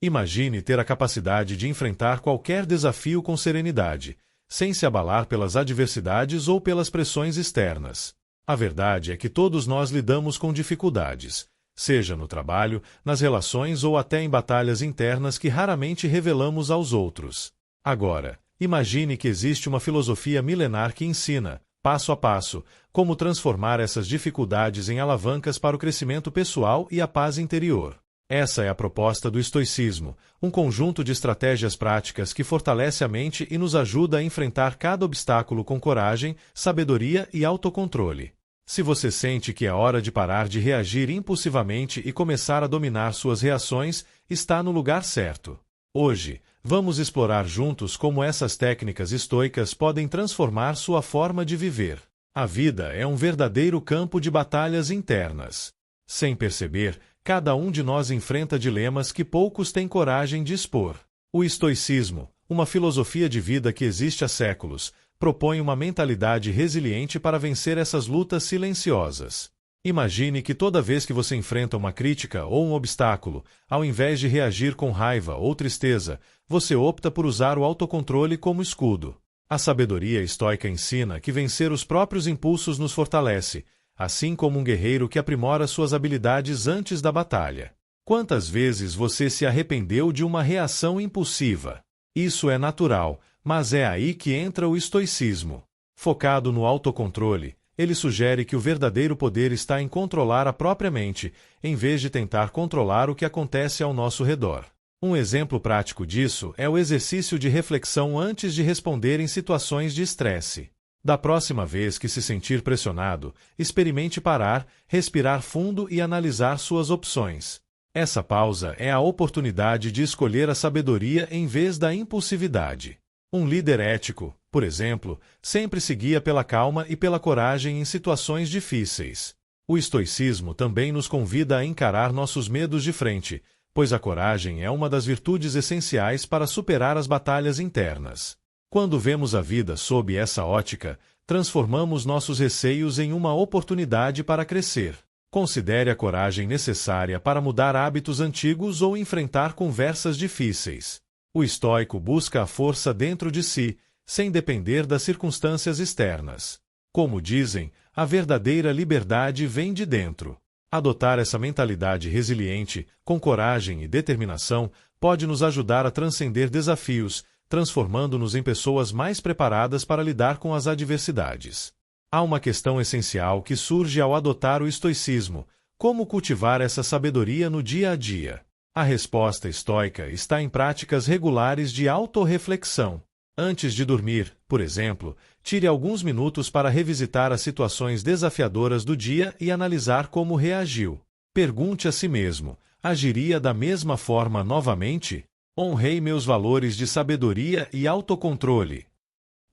Imagine ter a capacidade de enfrentar qualquer desafio com serenidade, sem se abalar pelas adversidades ou pelas pressões externas. A verdade é que todos nós lidamos com dificuldades, seja no trabalho, nas relações ou até em batalhas internas que raramente revelamos aos outros. Agora, imagine que existe uma filosofia milenar que ensina, passo a passo, como transformar essas dificuldades em alavancas para o crescimento pessoal e a paz interior. Essa é a proposta do estoicismo, um conjunto de estratégias práticas que fortalece a mente e nos ajuda a enfrentar cada obstáculo com coragem, sabedoria e autocontrole. Se você sente que é hora de parar de reagir impulsivamente e começar a dominar suas reações, está no lugar certo. Hoje, vamos explorar juntos como essas técnicas estoicas podem transformar sua forma de viver. A vida é um verdadeiro campo de batalhas internas. Sem perceber, cada um de nós enfrenta dilemas que poucos têm coragem de expor. O estoicismo, uma filosofia de vida que existe há séculos, propõe uma mentalidade resiliente para vencer essas lutas silenciosas. Imagine que toda vez que você enfrenta uma crítica ou um obstáculo, ao invés de reagir com raiva ou tristeza, você opta por usar o autocontrole como escudo. A sabedoria estoica ensina que vencer os próprios impulsos nos fortalece, assim como um guerreiro que aprimora suas habilidades antes da batalha. Quantas vezes você se arrependeu de uma reação impulsiva? Isso é natural, mas é aí que entra o estoicismo. Focado no autocontrole, ele sugere que o verdadeiro poder está em controlar a própria mente, em vez de tentar controlar o que acontece ao nosso redor. Um exemplo prático disso é o exercício de reflexão antes de responder em situações de estresse. Da próxima vez que se sentir pressionado, experimente parar, respirar fundo e analisar suas opções. Essa pausa é a oportunidade de escolher a sabedoria em vez da impulsividade. Um líder ético, por exemplo, sempre se guia pela calma e pela coragem em situações difíceis. O estoicismo também nos convida a encarar nossos medos de frente, pois a coragem é uma das virtudes essenciais para superar as batalhas internas. Quando vemos a vida sob essa ótica, transformamos nossos receios em uma oportunidade para crescer. Considere a coragem necessária para mudar hábitos antigos ou enfrentar conversas difíceis. O estoico busca a força dentro de si, sem depender das circunstâncias externas. Como dizem, a verdadeira liberdade vem de dentro. Adotar essa mentalidade resiliente, com coragem e determinação, pode nos ajudar a transcender desafios, transformando-nos em pessoas mais preparadas para lidar com as adversidades. Há uma questão essencial que surge ao adotar o estoicismo: como cultivar essa sabedoria no dia a dia? A resposta estoica está em práticas regulares de autorreflexão. Antes de dormir, por exemplo, tire alguns minutos para revisitar as situações desafiadoras do dia e analisar como reagiu. Pergunte a si mesmo: agiria da mesma forma novamente? Honrei meus valores de sabedoria e autocontrole.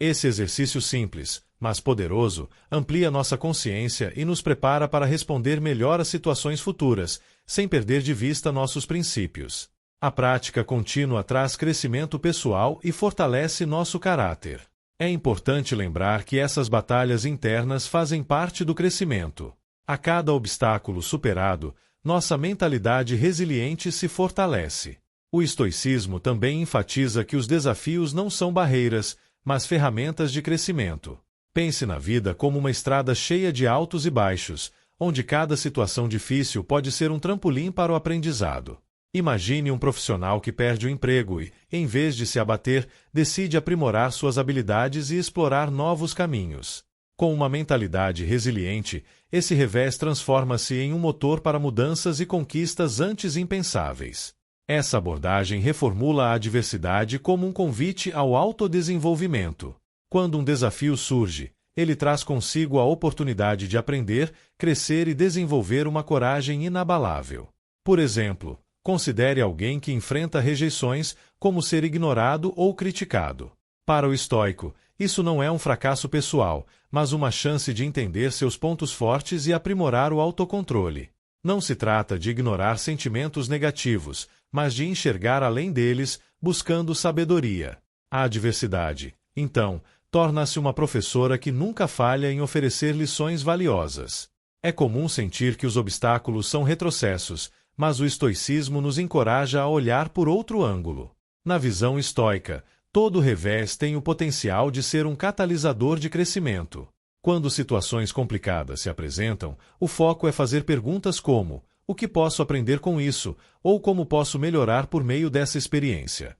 Esse exercício simples, mas poderoso, amplia nossa consciência e nos prepara para responder melhor às situações futuras, sem perder de vista nossos princípios. A prática contínua traz crescimento pessoal e fortalece nosso caráter. É importante lembrar que essas batalhas internas fazem parte do crescimento. A cada obstáculo superado, nossa mentalidade resiliente se fortalece. O estoicismo também enfatiza que os desafios não são barreiras, mas ferramentas de crescimento. Pense na vida como uma estrada cheia de altos e baixos, onde cada situação difícil pode ser um trampolim para o aprendizado. Imagine um profissional que perde o emprego e, em vez de se abater, decide aprimorar suas habilidades e explorar novos caminhos. Com uma mentalidade resiliente, esse revés transforma-se em um motor para mudanças e conquistas antes impensáveis. Essa abordagem reformula a adversidade como um convite ao autodesenvolvimento. Quando um desafio surge, ele traz consigo a oportunidade de aprender, crescer e desenvolver uma coragem inabalável. Por exemplo, considere alguém que enfrenta rejeições como ser ignorado ou criticado. Para o estoico, isso não é um fracasso pessoal, mas uma chance de entender seus pontos fortes e aprimorar o autocontrole. Não se trata de ignorar sentimentos negativos, mas de enxergar além deles, buscando sabedoria. A adversidade, então, torna-se uma professora que nunca falha em oferecer lições valiosas. É comum sentir que os obstáculos são retrocessos, mas o estoicismo nos encoraja a olhar por outro ângulo. Na visão estoica, todo revés tem o potencial de ser um catalisador de crescimento. Quando situações complicadas se apresentam, o foco é fazer perguntas como: o que posso aprender com isso? Ou como posso melhorar por meio dessa experiência?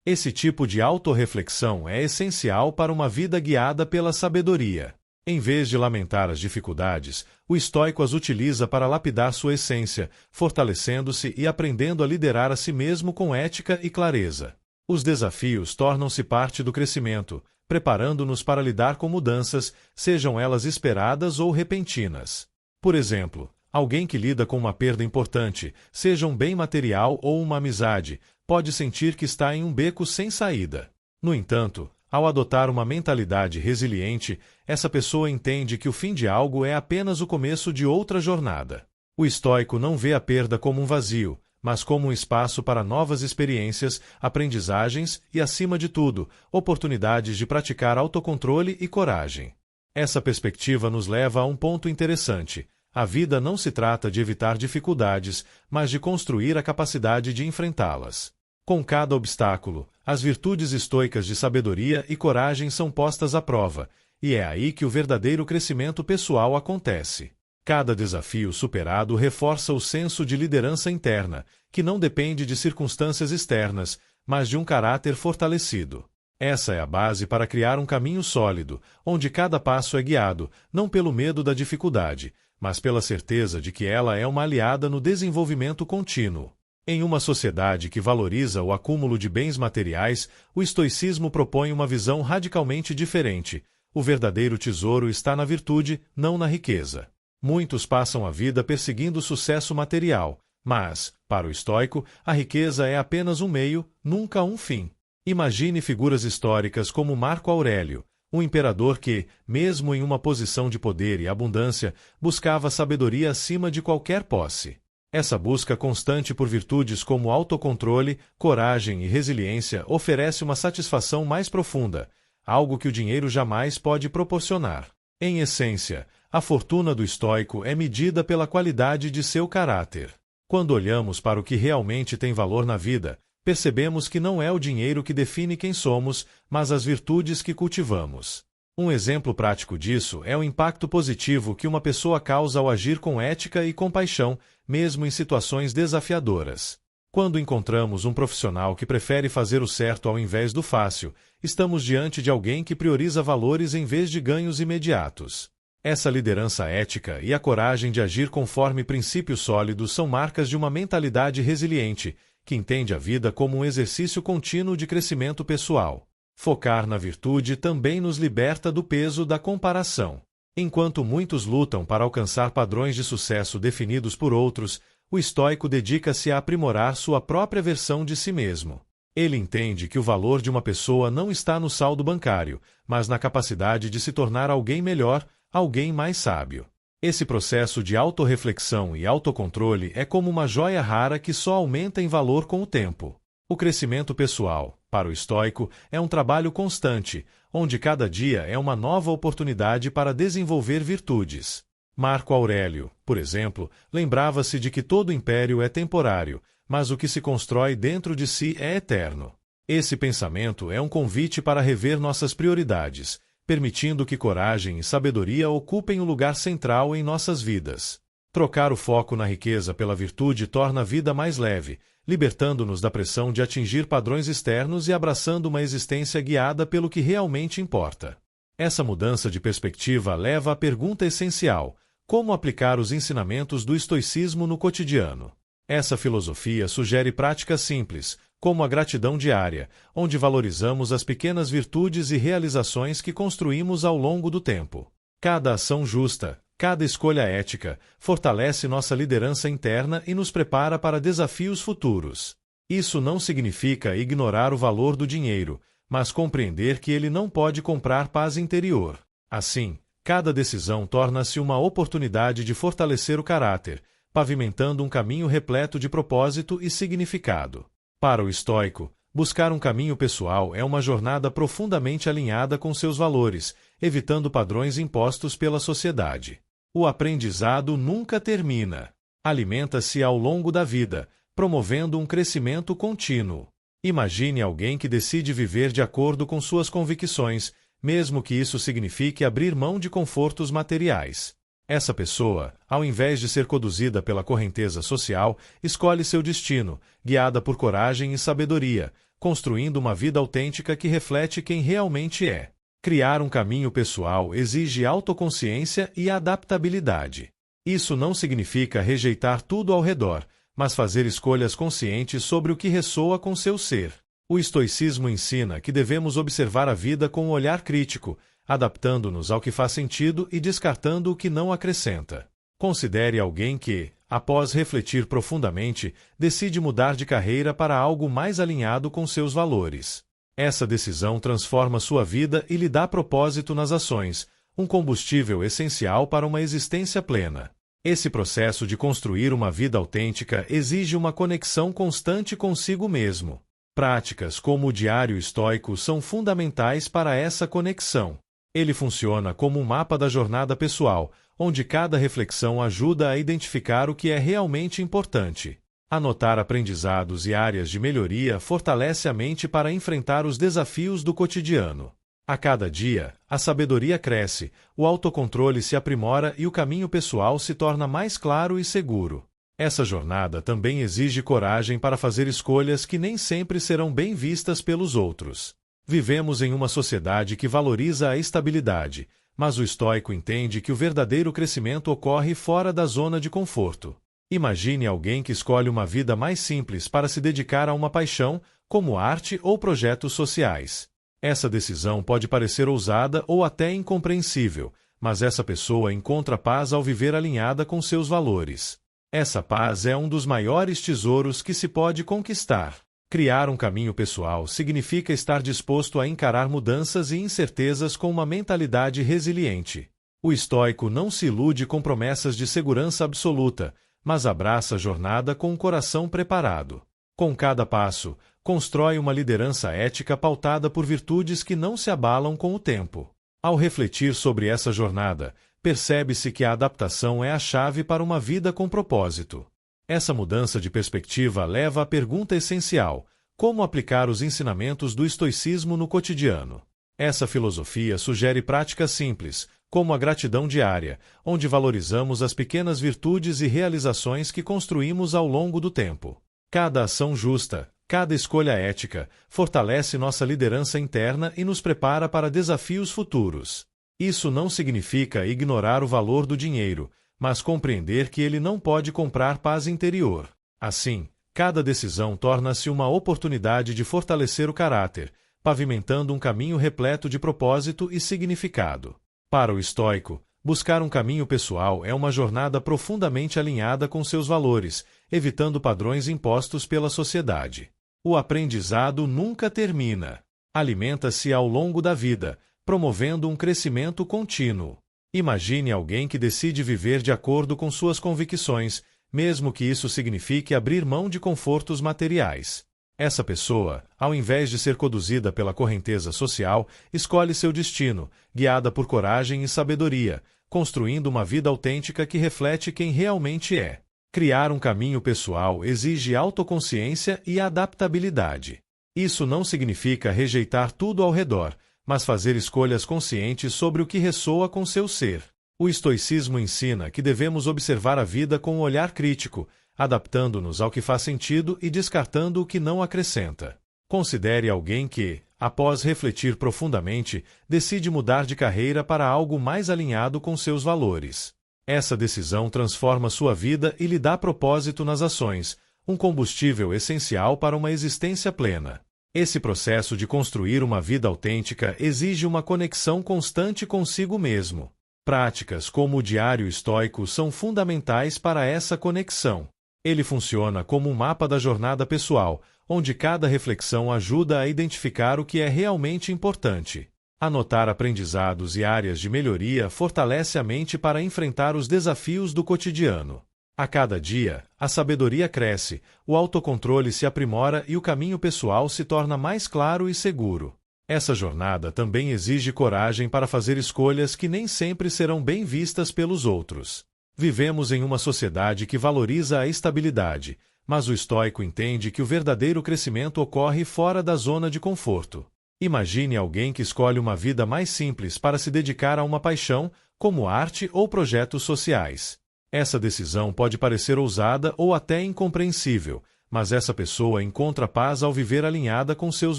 Esse tipo de autorreflexão é essencial para uma vida guiada pela sabedoria. Em vez de lamentar as dificuldades, o estoico as utiliza para lapidar sua essência, fortalecendo-se e aprendendo a liderar a si mesmo com ética e clareza. Os desafios tornam-se parte do crescimento, preparando-nos para lidar com mudanças, sejam elas esperadas ou repentinas. Por exemplo, alguém que lida com uma perda importante, seja um bem material ou uma amizade, pode sentir que está em um beco sem saída. No entanto, ao adotar uma mentalidade resiliente, essa pessoa entende que o fim de algo é apenas o começo de outra jornada. O estoico não vê a perda como um vazio, mas como um espaço para novas experiências, aprendizagens e, acima de tudo, oportunidades de praticar autocontrole e coragem. Essa perspectiva nos leva a um ponto interessante. A vida não se trata de evitar dificuldades, mas de construir a capacidade de enfrentá-las. Com cada obstáculo, as virtudes estoicas de sabedoria e coragem são postas à prova, e é aí que o verdadeiro crescimento pessoal acontece. Cada desafio superado reforça o senso de liderança interna, que não depende de circunstâncias externas, mas de um caráter fortalecido. Essa é a base para criar um caminho sólido, onde cada passo é guiado, não pelo medo da dificuldade, mas pela certeza de que ela é uma aliada no desenvolvimento contínuo. Em uma sociedade que valoriza o acúmulo de bens materiais, o estoicismo propõe uma visão radicalmente diferente. O verdadeiro tesouro está na virtude, não na riqueza. Muitos passam a vida perseguindo o sucesso material, mas, para o estoico, a riqueza é apenas um meio, nunca um fim. Imagine figuras históricas como Marco Aurélio, um imperador que, mesmo em uma posição de poder e abundância, buscava sabedoria acima de qualquer posse. Essa busca constante por virtudes como autocontrole, coragem e resiliência oferece uma satisfação mais profunda, algo que o dinheiro jamais pode proporcionar. Em essência, a fortuna do estoico é medida pela qualidade de seu caráter. Quando olhamos para o que realmente tem valor na vida, percebemos que não é o dinheiro que define quem somos, mas as virtudes que cultivamos. Um exemplo prático disso é o impacto positivo que uma pessoa causa ao agir com ética e compaixão, mesmo em situações desafiadoras. Quando encontramos um profissional que prefere fazer o certo ao invés do fácil, estamos diante de alguém que prioriza valores em vez de ganhos imediatos. Essa liderança ética e a coragem de agir conforme princípios sólidos são marcas de uma mentalidade resiliente, que entende a vida como um exercício contínuo de crescimento pessoal. Focar na virtude também nos liberta do peso da comparação. Enquanto muitos lutam para alcançar padrões de sucesso definidos por outros, o estoico dedica-se a aprimorar sua própria versão de si mesmo. Ele entende que o valor de uma pessoa não está no saldo bancário, mas na capacidade de se tornar alguém melhor, alguém mais sábio. Esse processo de autorreflexão e autocontrole é como uma joia rara que só aumenta em valor com o tempo. O crescimento pessoal, para o estoico, é um trabalho constante, onde cada dia é uma nova oportunidade para desenvolver virtudes. Marco Aurélio, por exemplo, lembrava-se de que todo império é temporário, mas o que se constrói dentro de si é eterno. Esse pensamento é um convite para rever nossas prioridades, permitindo que coragem e sabedoria ocupem o lugar central em nossas vidas. Trocar o foco na riqueza pela virtude torna a vida mais leve, libertando-nos da pressão de atingir padrões externos e abraçando uma existência guiada pelo que realmente importa. Essa mudança de perspectiva leva à pergunta essencial: como aplicar os ensinamentos do estoicismo no cotidiano? Essa filosofia sugere práticas simples, como a gratidão diária, onde valorizamos as pequenas virtudes e realizações que construímos ao longo do tempo. Cada ação justa, cada escolha ética, fortalece nossa liderança interna e nos prepara para desafios futuros. Isso não significa ignorar o valor do dinheiro, mas compreender que ele não pode comprar paz interior. Assim, cada decisão torna-se uma oportunidade de fortalecer o caráter, pavimentando um caminho repleto de propósito e significado. Para o estoico, buscar um caminho pessoal é uma jornada profundamente alinhada com seus valores, evitando padrões impostos pela sociedade. O aprendizado nunca termina. Alimenta-se ao longo da vida, promovendo um crescimento contínuo. Imagine alguém que decide viver de acordo com suas convicções, mesmo que isso signifique abrir mão de confortos materiais. Essa pessoa, ao invés de ser conduzida pela correnteza social, escolhe seu destino, guiada por coragem e sabedoria, construindo uma vida autêntica que reflete quem realmente é. Criar um caminho pessoal exige autoconsciência e adaptabilidade. Isso não significa rejeitar tudo ao redor, mas fazer escolhas conscientes sobre o que ressoa com seu ser. O estoicismo ensina que devemos observar a vida com um olhar crítico, adaptando-nos ao que faz sentido e descartando o que não acrescenta. Considere alguém que, após refletir profundamente, decide mudar de carreira para algo mais alinhado com seus valores. Essa decisão transforma sua vida e lhe dá propósito nas ações, um combustível essencial para uma existência plena. Esse processo de construir uma vida autêntica exige uma conexão constante consigo mesmo. Práticas como o diário estoico são fundamentais para essa conexão. Ele funciona como um mapa da jornada pessoal, onde cada reflexão ajuda a identificar o que é realmente importante. Anotar aprendizados e áreas de melhoria fortalece a mente para enfrentar os desafios do cotidiano. A cada dia, a sabedoria cresce, o autocontrole se aprimora e o caminho pessoal se torna mais claro e seguro. Essa jornada também exige coragem para fazer escolhas que nem sempre serão bem vistas pelos outros. Vivemos em uma sociedade que valoriza a estabilidade, mas o estoico entende que o verdadeiro crescimento ocorre fora da zona de conforto. Imagine alguém que escolhe uma vida mais simples para se dedicar a uma paixão, como arte ou projetos sociais. Essa decisão pode parecer ousada ou até incompreensível, mas essa pessoa encontra paz ao viver alinhada com seus valores. Essa paz é um dos maiores tesouros que se pode conquistar. Criar um caminho pessoal significa estar disposto a encarar mudanças e incertezas com uma mentalidade resiliente. O estoico não se ilude com promessas de segurança absoluta, mas abraça a jornada com um coração preparado. Com cada passo, constrói uma liderança ética pautada por virtudes que não se abalam com o tempo. Ao refletir sobre essa jornada, percebe-se que a adaptação é a chave para uma vida com propósito. Essa mudança de perspectiva leva à pergunta essencial: como aplicar os ensinamentos do estoicismo no cotidiano? Essa filosofia sugere práticas simples, como a gratidão diária, onde valorizamos as pequenas virtudes e realizações que construímos ao longo do tempo. Cada ação justa, cada escolha ética, fortalece nossa liderança interna e nos prepara para desafios futuros. Isso não significa ignorar o valor do dinheiro, mas compreender que ele não pode comprar paz interior. Assim, cada decisão torna-se uma oportunidade de fortalecer o caráter, pavimentando um caminho repleto de propósito e significado. Para o estoico, buscar um caminho pessoal é uma jornada profundamente alinhada com seus valores, evitando padrões impostos pela sociedade. O aprendizado nunca termina. Alimenta-se ao longo da vida, promovendo um crescimento contínuo. Imagine alguém que decide viver de acordo com suas convicções, mesmo que isso signifique abrir mão de confortos materiais. Essa pessoa, ao invés de ser conduzida pela correnteza social, escolhe seu destino, guiada por coragem e sabedoria, construindo uma vida autêntica que reflete quem realmente é. Criar um caminho pessoal exige autoconsciência e adaptabilidade. Isso não significa rejeitar tudo ao redor, mas fazer escolhas conscientes sobre o que ressoa com seu ser. O estoicismo ensina que devemos observar a vida com um olhar crítico, adaptando-nos ao que faz sentido e descartando o que não acrescenta. Considere alguém que, após refletir profundamente, decide mudar de carreira para algo mais alinhado com seus valores. Essa decisão transforma sua vida e lhe dá propósito nas ações, um combustível essencial para uma existência plena. Esse processo de construir uma vida autêntica exige uma conexão constante consigo mesmo. Práticas como o diário estoico são fundamentais para essa conexão. Ele funciona como um mapa da jornada pessoal, onde cada reflexão ajuda a identificar o que é realmente importante. Anotar aprendizados e áreas de melhoria fortalece a mente para enfrentar os desafios do cotidiano. A cada dia, a sabedoria cresce, o autocontrole se aprimora e o caminho pessoal se torna mais claro e seguro. Essa jornada também exige coragem para fazer escolhas que nem sempre serão bem vistas pelos outros. Vivemos em uma sociedade que valoriza a estabilidade, mas o estoico entende que o verdadeiro crescimento ocorre fora da zona de conforto. Imagine alguém que escolhe uma vida mais simples para se dedicar a uma paixão, como arte ou projetos sociais. Essa decisão pode parecer ousada ou até incompreensível, mas essa pessoa encontra paz ao viver alinhada com seus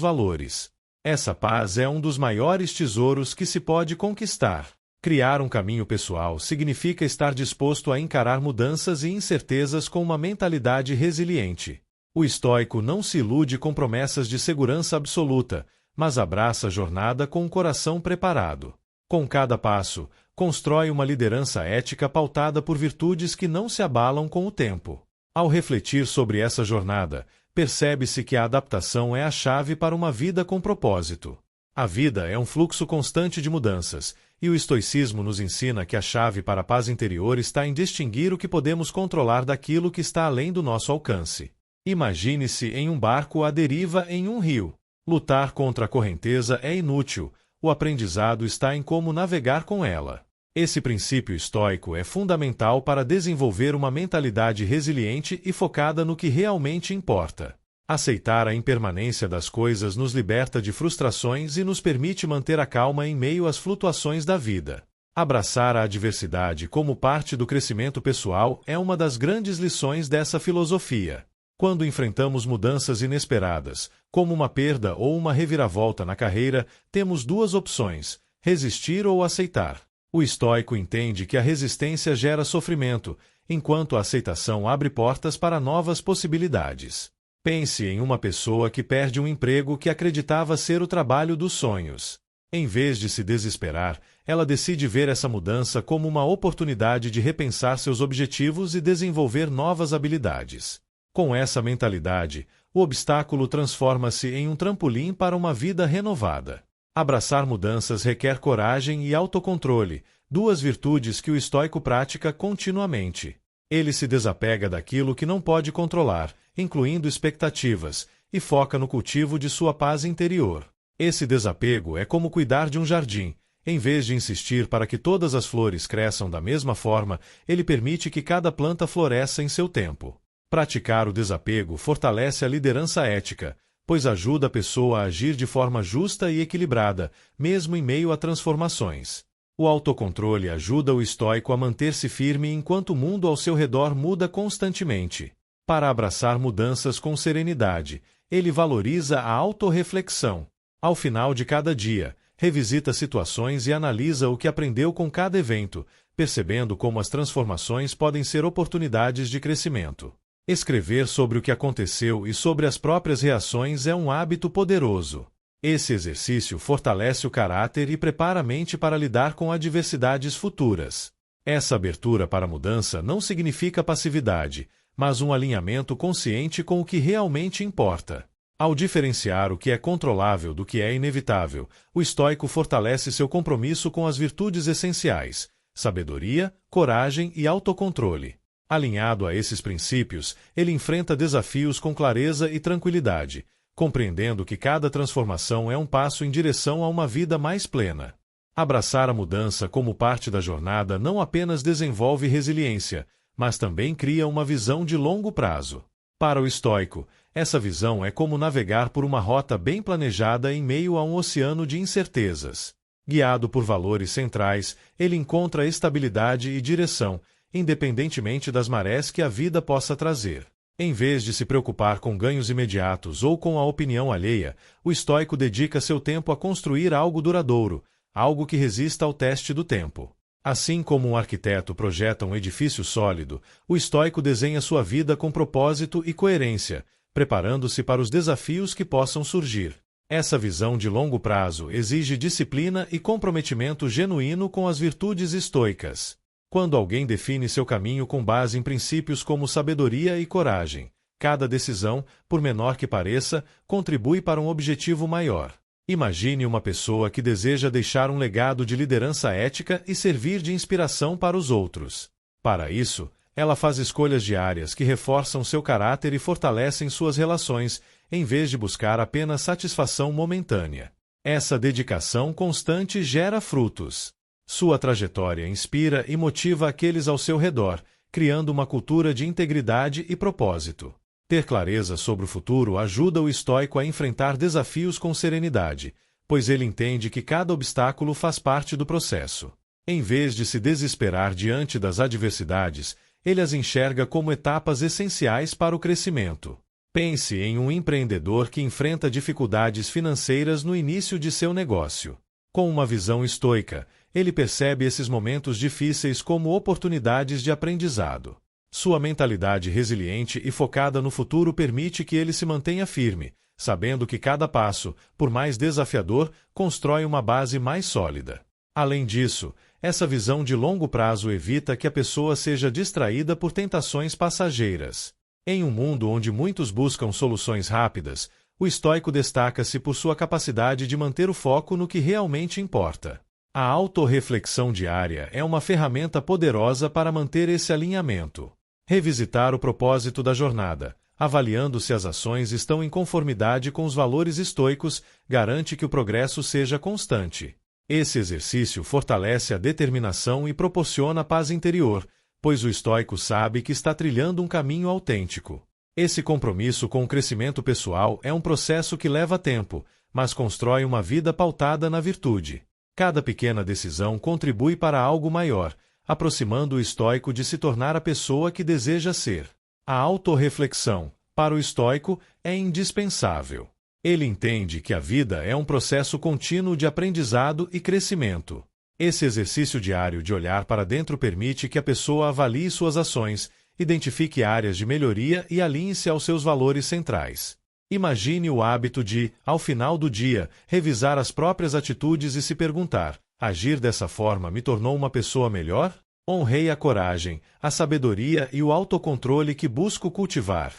valores. Essa paz é um dos maiores tesouros que se pode conquistar. Criar um caminho pessoal significa estar disposto a encarar mudanças e incertezas com uma mentalidade resiliente. O estoico não se ilude com promessas de segurança absoluta, mas abraça a jornada com um coração preparado. Com cada passo, constrói uma liderança ética pautada por virtudes que não se abalam com o tempo. Ao refletir sobre essa jornada, percebe-se que a adaptação é a chave para uma vida com propósito. A vida é um fluxo constante de mudanças, e o estoicismo nos ensina que a chave para a paz interior está em distinguir o que podemos controlar daquilo que está além do nosso alcance. Imagine-se em um barco à deriva em um rio. Lutar contra a correnteza é inútil, o aprendizado está em como navegar com ela. Esse princípio estoico é fundamental para desenvolver uma mentalidade resiliente e focada no que realmente importa. Aceitar a impermanência das coisas nos liberta de frustrações e nos permite manter a calma em meio às flutuações da vida. Abraçar a adversidade como parte do crescimento pessoal é uma das grandes lições dessa filosofia. Quando enfrentamos mudanças inesperadas, como uma perda ou uma reviravolta na carreira, temos duas opções: resistir ou aceitar. O estoico entende que a resistência gera sofrimento, enquanto a aceitação abre portas para novas possibilidades. Pense em uma pessoa que perde um emprego que acreditava ser o trabalho dos sonhos. Em vez de se desesperar, ela decide ver essa mudança como uma oportunidade de repensar seus objetivos e desenvolver novas habilidades. Com essa mentalidade, o obstáculo transforma-se em um trampolim para uma vida renovada. Abraçar mudanças requer coragem e autocontrole, duas virtudes que o estoico pratica continuamente. Ele se desapega daquilo que não pode controlar, incluindo expectativas, e foca no cultivo de sua paz interior. Esse desapego é como cuidar de um jardim. Em vez de insistir para que todas as flores cresçam da mesma forma, ele permite que cada planta floresça em seu tempo. Praticar o desapego fortalece a liderança ética, pois ajuda a pessoa a agir de forma justa e equilibrada, mesmo em meio a transformações. O autocontrole ajuda o estoico a manter-se firme enquanto o mundo ao seu redor muda constantemente. Para abraçar mudanças com serenidade, ele valoriza a autorreflexão. Ao final de cada dia, revisita situações e analisa o que aprendeu com cada evento, percebendo como as transformações podem ser oportunidades de crescimento. Escrever sobre o que aconteceu e sobre as próprias reações é um hábito poderoso. Esse exercício fortalece o caráter e prepara a mente para lidar com adversidades futuras. Essa abertura para a mudança não significa passividade, mas um alinhamento consciente com o que realmente importa. Ao diferenciar o que é controlável do que é inevitável, o estoico fortalece seu compromisso com as virtudes essenciais: sabedoria, coragem e autocontrole. Alinhado a esses princípios, ele enfrenta desafios com clareza e tranquilidade, compreendendo que cada transformação é um passo em direção a uma vida mais plena. Abraçar a mudança como parte da jornada não apenas desenvolve resiliência, mas também cria uma visão de longo prazo. Para o estoico, essa visão é como navegar por uma rota bem planejada em meio a um oceano de incertezas. Guiado por valores centrais, ele encontra estabilidade e direção, independentemente das marés que a vida possa trazer. Em vez de se preocupar com ganhos imediatos ou com a opinião alheia, o estoico dedica seu tempo a construir algo duradouro, algo que resista ao teste do tempo. Assim como um arquiteto projeta um edifício sólido, o estoico desenha sua vida com propósito e coerência, preparando-se para os desafios que possam surgir. Essa visão de longo prazo exige disciplina e comprometimento genuíno com as virtudes estoicas. Quando alguém define seu caminho com base em princípios como sabedoria e coragem, cada decisão, por menor que pareça, contribui para um objetivo maior. Imagine uma pessoa que deseja deixar um legado de liderança ética e servir de inspiração para os outros. Para isso, ela faz escolhas diárias que reforçam seu caráter e fortalecem suas relações, em vez de buscar apenas satisfação momentânea. Essa dedicação constante gera frutos. Sua trajetória inspira e motiva aqueles ao seu redor, criando uma cultura de integridade e propósito. Ter clareza sobre o futuro ajuda o estoico a enfrentar desafios com serenidade, pois ele entende que cada obstáculo faz parte do processo. Em vez de se desesperar diante das adversidades, ele as enxerga como etapas essenciais para o crescimento. Pense em um empreendedor que enfrenta dificuldades financeiras no início de seu negócio. Com uma visão estoica, ele percebe esses momentos difíceis como oportunidades de aprendizado. Sua mentalidade resiliente e focada no futuro permite que ele se mantenha firme, sabendo que cada passo, por mais desafiador, constrói uma base mais sólida. Além disso, essa visão de longo prazo evita que a pessoa seja distraída por tentações passageiras. Em um mundo onde muitos buscam soluções rápidas, o estoico destaca-se por sua capacidade de manter o foco no que realmente importa. A autorreflexão diária é uma ferramenta poderosa para manter esse alinhamento. Revisitar o propósito da jornada, avaliando se as ações estão em conformidade com os valores estoicos, garante que o progresso seja constante. Esse exercício fortalece a determinação e proporciona paz interior, pois o estoico sabe que está trilhando um caminho autêntico. Esse compromisso com o crescimento pessoal é um processo que leva tempo, mas constrói uma vida pautada na virtude. Cada pequena decisão contribui para algo maior, aproximando o estoico de se tornar a pessoa que deseja ser. A autorreflexão, para o estoico, é indispensável. Ele entende que a vida é um processo contínuo de aprendizado e crescimento. Esse exercício diário de olhar para dentro permite que a pessoa avalie suas ações, identifique áreas de melhoria e alinhe-se aos seus valores centrais. Imagine o hábito de, ao final do dia, revisar as próprias atitudes e se perguntar: agir dessa forma me tornou uma pessoa melhor? Honrei a coragem, a sabedoria e o autocontrole que busco cultivar.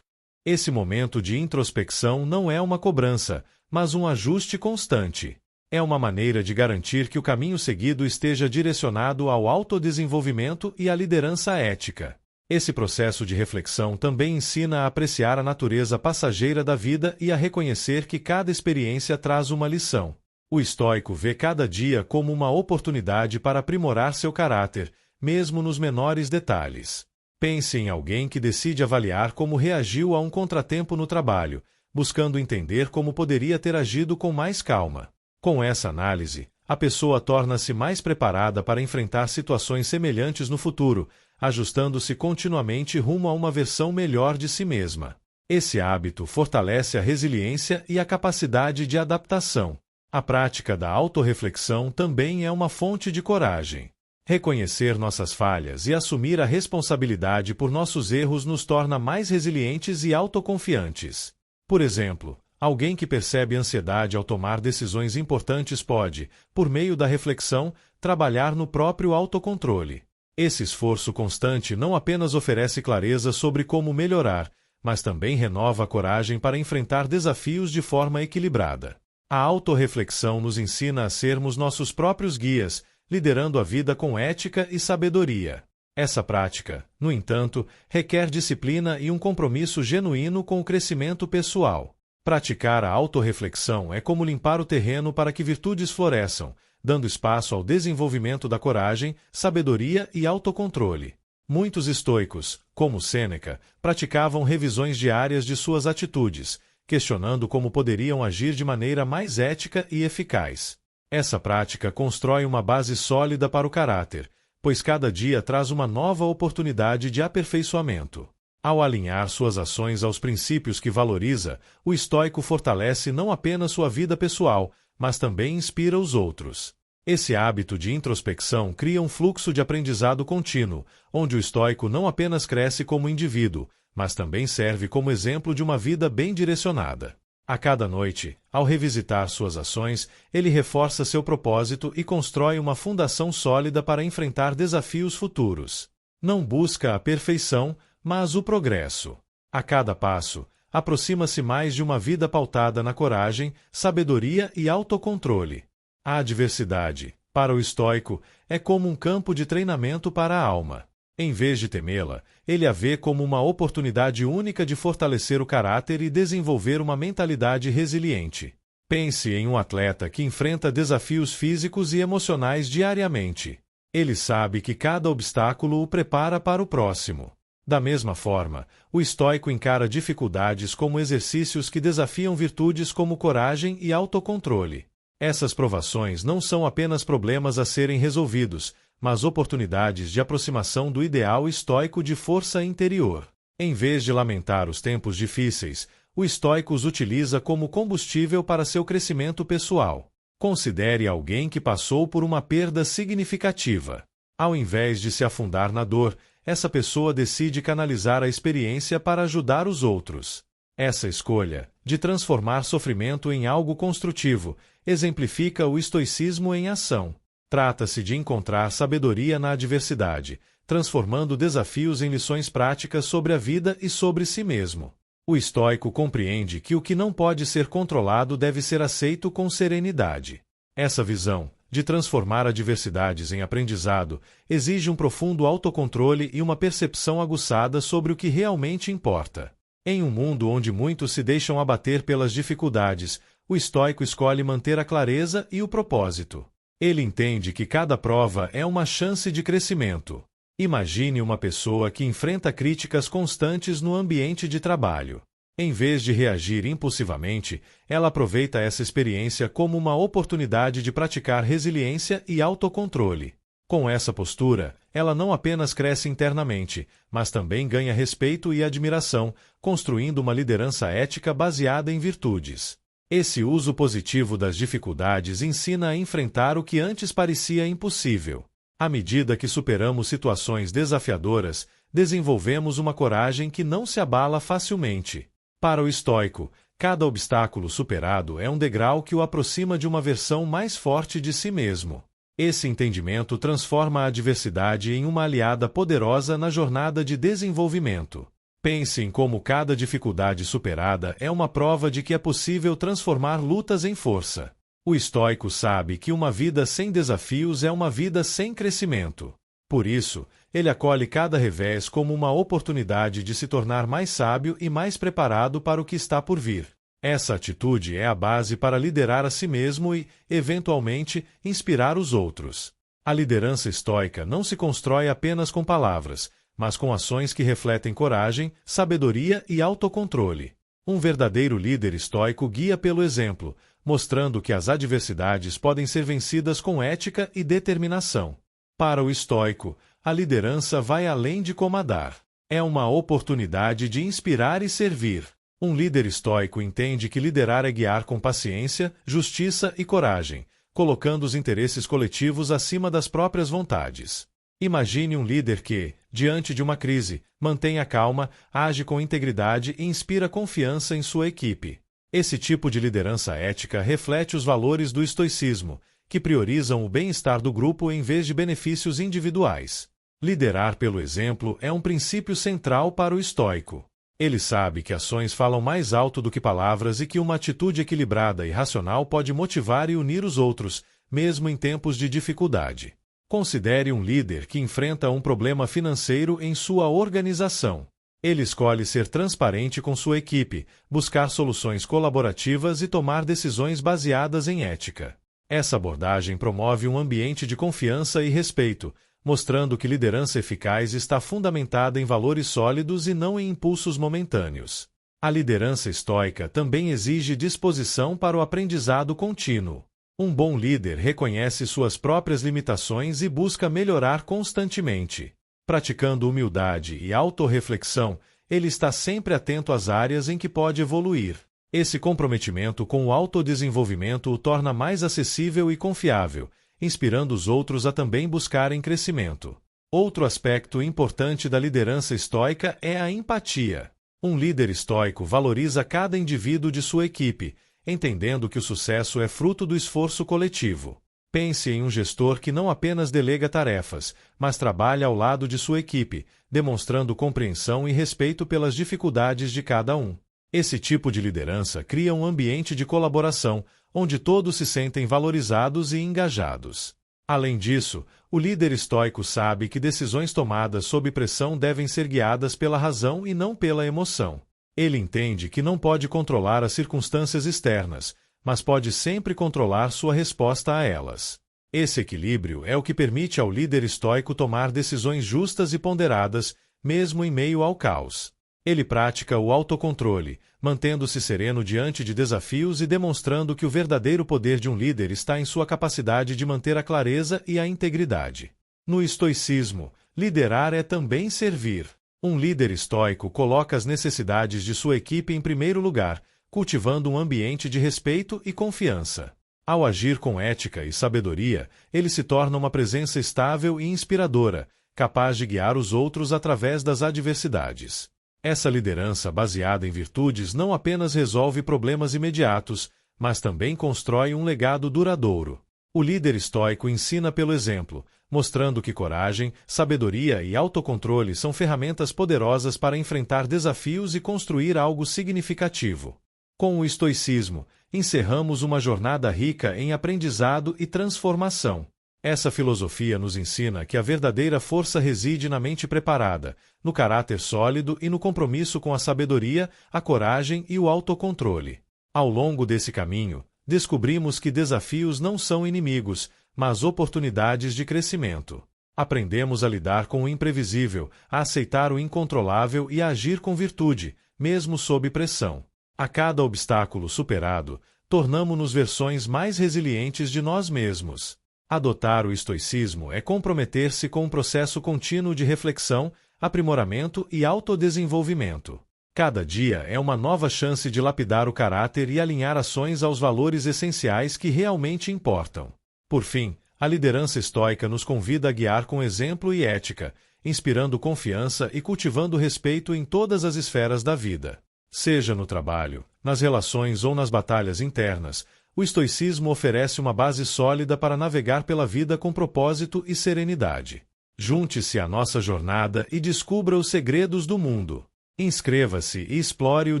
Esse momento de introspecção não é uma cobrança, mas um ajuste constante. É uma maneira de garantir que o caminho seguido esteja direcionado ao autodesenvolvimento e à liderança ética. Esse processo de reflexão também ensina a apreciar a natureza passageira da vida e a reconhecer que cada experiência traz uma lição. O estoico vê cada dia como uma oportunidade para aprimorar seu caráter, mesmo nos menores detalhes. Pense em alguém que decide avaliar como reagiu a um contratempo no trabalho, buscando entender como poderia ter agido com mais calma. Com essa análise, a pessoa torna-se mais preparada para enfrentar situações semelhantes no futuro, ajustando-se continuamente rumo a uma versão melhor de si mesma. Esse hábito fortalece a resiliência e a capacidade de adaptação. A prática da autorreflexão também é uma fonte de coragem. Reconhecer nossas falhas e assumir a responsabilidade por nossos erros nos torna mais resilientes e autoconfiantes. Por exemplo, alguém que percebe ansiedade ao tomar decisões importantes pode, por meio da reflexão, trabalhar no próprio autocontrole. Esse esforço constante não apenas oferece clareza sobre como melhorar, mas também renova a coragem para enfrentar desafios de forma equilibrada. A autorreflexão nos ensina a sermos nossos próprios guias, liderando a vida com ética e sabedoria. Essa prática, no entanto, requer disciplina e um compromisso genuíno com o crescimento pessoal. Praticar a autorreflexão é como limpar o terreno para que virtudes floresçam, dando espaço ao desenvolvimento da coragem, sabedoria e autocontrole. Muitos estoicos, como Sêneca, praticavam revisões diárias de suas atitudes, questionando como poderiam agir de maneira mais ética e eficaz. Essa prática constrói uma base sólida para o caráter, pois cada dia traz uma nova oportunidade de aperfeiçoamento. Ao alinhar suas ações aos princípios que valoriza, o estoico fortalece não apenas sua vida pessoal, mas também inspira os outros. Esse hábito de introspecção cria um fluxo de aprendizado contínuo, onde o estoico não apenas cresce como indivíduo, mas também serve como exemplo de uma vida bem direcionada. A cada noite, ao revisitar suas ações, ele reforça seu propósito e constrói uma fundação sólida para enfrentar desafios futuros. Não busca a perfeição, mas o progresso. A cada passo, aproxima-se mais de uma vida pautada na coragem, sabedoria e autocontrole. A adversidade, para o estoico, é como um campo de treinamento para a alma. Em vez de temê-la, ele a vê como uma oportunidade única de fortalecer o caráter e desenvolver uma mentalidade resiliente. Pense em um atleta que enfrenta desafios físicos e emocionais diariamente. Ele sabe que cada obstáculo o prepara para o próximo. Da mesma forma, o estoico encara dificuldades como exercícios que desafiam virtudes como coragem e autocontrole. Essas provações não são apenas problemas a serem resolvidos, mas oportunidades de aproximação do ideal estoico de força interior. Em vez de lamentar os tempos difíceis, o estoico os utiliza como combustível para seu crescimento pessoal. Considere alguém que passou por uma perda significativa. Ao invés de se afundar na dor, essa pessoa decide canalizar a experiência para ajudar os outros. Essa escolha, de transformar sofrimento em algo construtivo, exemplifica o estoicismo em ação. Trata-se de encontrar sabedoria na adversidade, transformando desafios em lições práticas sobre a vida e sobre si mesmo. O estoico compreende que o que não pode ser controlado deve ser aceito com serenidade. Essa visão, de transformar adversidades em aprendizado, exige um profundo autocontrole e uma percepção aguçada sobre o que realmente importa. Em um mundo onde muitos se deixam abater pelas dificuldades, o estoico escolhe manter a clareza e o propósito. Ele entende que cada prova é uma chance de crescimento. Imagine uma pessoa que enfrenta críticas constantes no ambiente de trabalho. Em vez de reagir impulsivamente, ela aproveita essa experiência como uma oportunidade de praticar resiliência e autocontrole. Com essa postura, ela não apenas cresce internamente, mas também ganha respeito e admiração, construindo uma liderança ética baseada em virtudes. Esse uso positivo das dificuldades ensina a enfrentar o que antes parecia impossível. À medida que superamos situações desafiadoras, desenvolvemos uma coragem que não se abala facilmente. Para o estoico, cada obstáculo superado é um degrau que o aproxima de uma versão mais forte de si mesmo. Esse entendimento transforma a adversidade em uma aliada poderosa na jornada de desenvolvimento. Pense em como cada dificuldade superada é uma prova de que é possível transformar lutas em força. O estoico sabe que uma vida sem desafios é uma vida sem crescimento. Por isso, ele acolhe cada revés como uma oportunidade de se tornar mais sábio e mais preparado para o que está por vir. Essa atitude é a base para liderar a si mesmo e, eventualmente, inspirar os outros. A liderança estoica não se constrói apenas com palavras, mas com ações que refletem coragem, sabedoria e autocontrole. Um verdadeiro líder estoico guia pelo exemplo, mostrando que as adversidades podem ser vencidas com ética e determinação. Para o estoico, a liderança vai além de comandar. É uma oportunidade de inspirar e servir. Um líder estoico entende que liderar é guiar com paciência, justiça e coragem, colocando os interesses coletivos acima das próprias vontades. Imagine um líder que, diante de uma crise, mantém a calma, age com integridade e inspira confiança em sua equipe. Esse tipo de liderança ética reflete os valores do estoicismo, que priorizam o bem-estar do grupo em vez de benefícios individuais. Liderar pelo exemplo é um princípio central para o estoico. Ele sabe que ações falam mais alto do que palavras e que uma atitude equilibrada e racional pode motivar e unir os outros, mesmo em tempos de dificuldade. Considere um líder que enfrenta um problema financeiro em sua organização. Ele escolhe ser transparente com sua equipe, buscar soluções colaborativas e tomar decisões baseadas em ética. Essa abordagem promove um ambiente de confiança e respeito, mostrando que liderança eficaz está fundamentada em valores sólidos e não em impulsos momentâneos. A liderança estoica também exige disposição para o aprendizado contínuo. Um bom líder reconhece suas próprias limitações e busca melhorar constantemente. Praticando humildade e autorreflexão, ele está sempre atento às áreas em que pode evoluir. Esse comprometimento com o autodesenvolvimento o torna mais acessível e confiável, inspirando os outros a também buscarem crescimento. Outro aspecto importante da liderança estoica é a empatia. Um líder estoico valoriza cada indivíduo de sua equipe, entendendo que o sucesso é fruto do esforço coletivo. Pense em um gestor que não apenas delega tarefas, mas trabalha ao lado de sua equipe, demonstrando compreensão e respeito pelas dificuldades de cada um. Esse tipo de liderança cria um ambiente de colaboração, onde todos se sentem valorizados e engajados. Além disso, o líder estoico sabe que decisões tomadas sob pressão devem ser guiadas pela razão e não pela emoção. Ele entende que não pode controlar as circunstâncias externas, mas pode sempre controlar sua resposta a elas. Esse equilíbrio é o que permite ao líder estoico tomar decisões justas e ponderadas, mesmo em meio ao caos. Ele pratica o autocontrole, mantendo-se sereno diante de desafios e demonstrando que o verdadeiro poder de um líder está em sua capacidade de manter a clareza e a integridade. No estoicismo, liderar é também servir. Um líder estoico coloca as necessidades de sua equipe em primeiro lugar, cultivando um ambiente de respeito e confiança. Ao agir com ética e sabedoria, ele se torna uma presença estável e inspiradora, capaz de guiar os outros através das adversidades. Essa liderança baseada em virtudes não apenas resolve problemas imediatos, mas também constrói um legado duradouro. O líder estoico ensina pelo exemplo, mostrando que coragem, sabedoria e autocontrole são ferramentas poderosas para enfrentar desafios e construir algo significativo. Com o estoicismo, encerramos uma jornada rica em aprendizado e transformação. Essa filosofia nos ensina que a verdadeira força reside na mente preparada, no caráter sólido e no compromisso com a sabedoria, a coragem e o autocontrole. Ao longo desse caminho, descobrimos que desafios não são inimigos, mas oportunidades de crescimento. Aprendemos a lidar com o imprevisível, a aceitar o incontrolável e a agir com virtude, mesmo sob pressão. A cada obstáculo superado, tornamo-nos versões mais resilientes de nós mesmos. Adotar o estoicismo é comprometer-se com um processo contínuo de reflexão, aprimoramento e autodesenvolvimento. Cada dia é uma nova chance de lapidar o caráter e alinhar ações aos valores essenciais que realmente importam. Por fim, a liderança estoica nos convida a guiar com exemplo e ética, inspirando confiança e cultivando respeito em todas as esferas da vida. Seja no trabalho, nas relações ou nas batalhas internas, o estoicismo oferece uma base sólida para navegar pela vida com propósito e serenidade. Junte-se à nossa jornada e descubra os segredos do mundo. Inscreva-se e explore o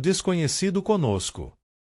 desconhecido conosco.